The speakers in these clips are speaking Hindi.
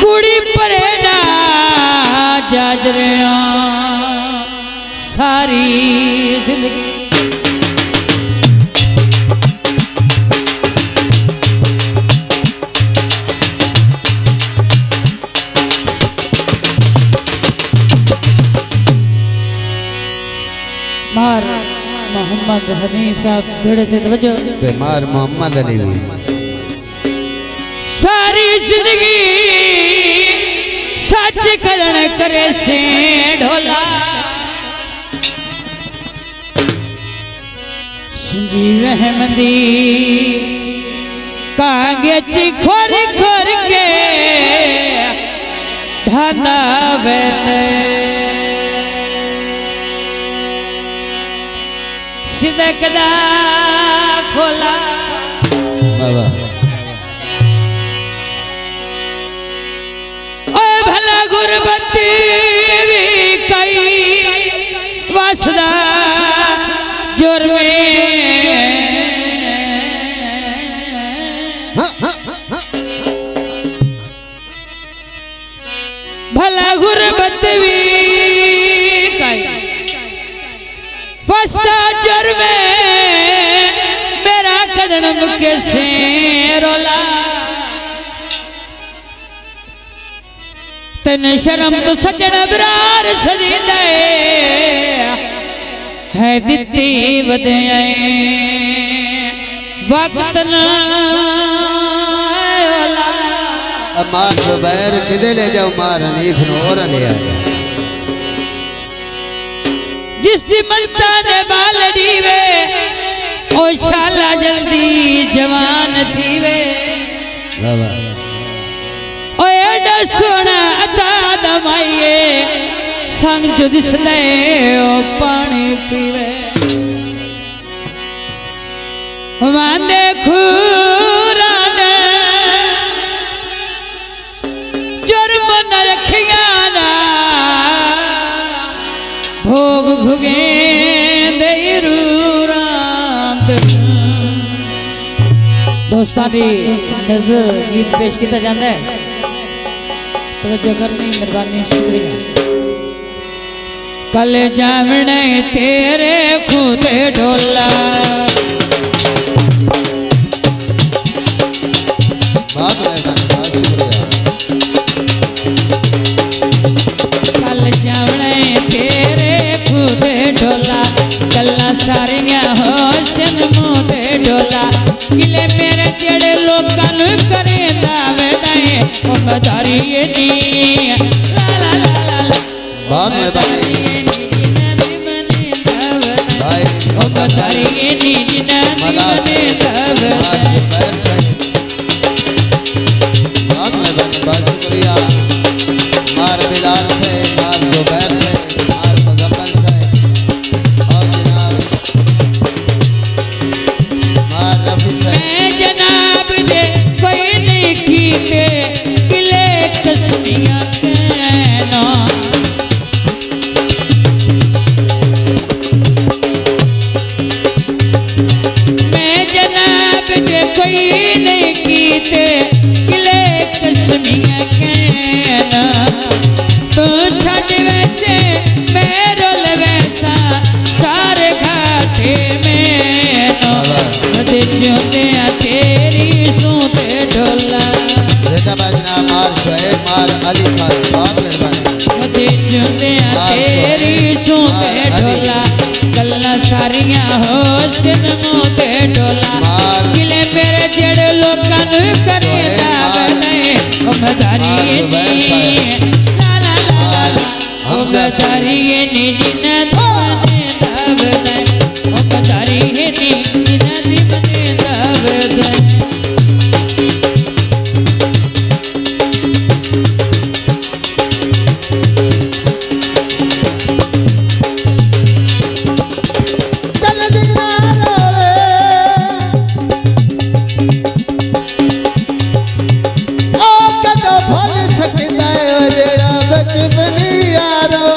कुड़ी परेड़ा जाजरिया सारी जिंदगी मार मोहम्मद हनीफ साहब थोड़े से तवज्जो ते मार मोहम्मद अली भी सारी जिंदगी सच करण करे से ढोला संजीव अहमदी कांगे खोर खोर के ढाना वेंदे सिदकदा खोला बाबा भला गुरबती भी कई वासदा जोर में भला गुरबत भी कई वासदा जोर में मेरा कदम के से रोला तन शर्म तो सजन बरार सजी दे है दिती वदयाए वक्त ना मार जुबैर किदे ले जाओ मार हनीफ नो और ले आ जिस दी मलता दे बाल दीवे ओ शाला जल्दी जवान थीवे बाबा एडा सोना अता दमाइए संग जो दिसदे ओ पानी पीवे वांदे खूरान जुर्म न रखिया ना भोग भुगे दे रूरांत दोस्तां दी नजर गीत पेश किया जाता है तवज्जो करनी मेहरबानी शुक्रिया कल जामने तेरे खुदे ढोला कल जामने तेरे खुदे ढोला गल्ला सारियां होशन मुदे ढोला किले मेरे जेड़े लोकां नूं करे दावे दाए ओ मदारी नी ला ला ला ला बाद में भाई भाई ओ मदारी नी जिना बने दावे पैर से बाद में बहुत शुक्रिया मार बिलाल से मार जुबैर से मार मुजम्मल से और जनाब मार रफी से मैं जनाब दे कोई नहीं कीते किले तस्मियां कहना मैं जनाब दे कोई नहीं कीते किले तस्मियां कहना तू छड़ वैसे मैं रोल वैसा सारे घाटे में सदे जोते तेरी सूते ढोला बजना मार शुएब मार अली साहब बहुत मेहरबानी सदे जोते तेरी सूते ढोला गल्ला सारियां होशन मोते ढोला किले मेरे जेड़े लोकां नूं करे दावे ओ मदारी नी ला ला ला ला ओ मदारी नी जिना बने दावे ओ मदारी नी जिना बने दावे भूल सकता है जेड़ा बचपन यारो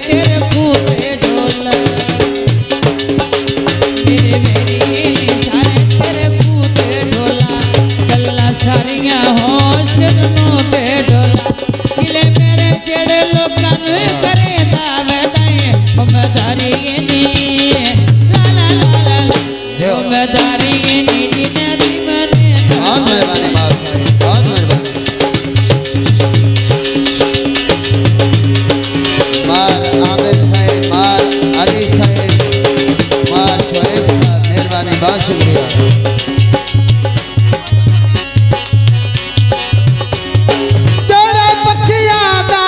तेरे कूते ढोला मेरे मेरी सारे तेरे कूते ढोला गल्ला सारियां हो सिर मोते ढोला किले मेरे जेड़े लोकां नू करे दावे दाए उम्मदारी नी ला ला ला ला उम्मदारी नी जिने दी मने बहुत मेहरबानी मार साहब, बहुत मेहरबानी। मार आमिर साहब, मार अली साहब, मार शोएब साहब, मेहरबानी, बहुत शुक्रिया। तेरे पखिया दा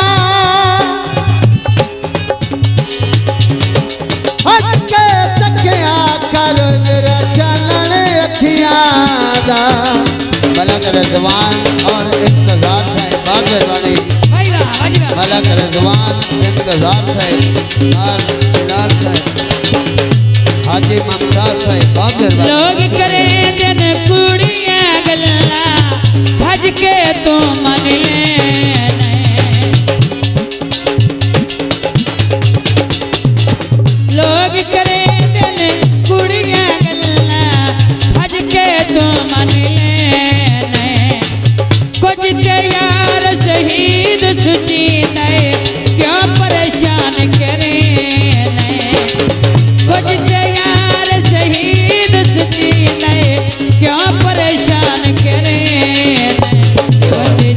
हंस के तकिया कर मेरा चलन अखियां दा मलक रजवान और इंतजार साहब, बहुत मेहरबानी। भाई वाह भाई वाह मलक रजवान, इंतजार साहब और बिलाल साहब, हाजी ममताज साहब, बहुत मेहरबानी। लोग करे दिन कुड़ियां गल्ला भज के तू मन लेने लोग करे दिन कुड़ियां गल्ला भज के तू मन लेने कुछ ते यार शहीद सुची ने क्यों परेशान करे ने कुछ ते यार शहीद सुची ने क्यों परेशान करे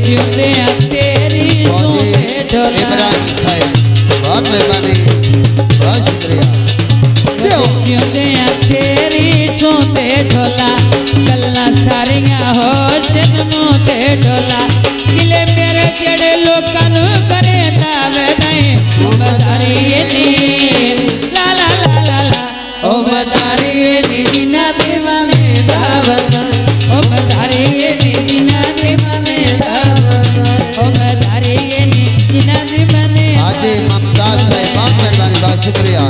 जुदे तेरी सोते ढोला इमरान साहब, बहुत मेहरबानी, बहुत शुक्रिया। जुदे तेरी सोते ढोला गल्ला सारियां हो सिन मोते ढोला किले मेरे जेड़े लोकां नू करे दावे नहीं उम्मदारी नी ला ला ला ला ला उम्मदारी नी जिना दीवाने दावत उम्मदारी नी जिना दीवाने दावत उम्मदारी नी जिना दीवाने हाजी ममताज साहब, बहुत मेहरबानी, बहुत शुक्रिया।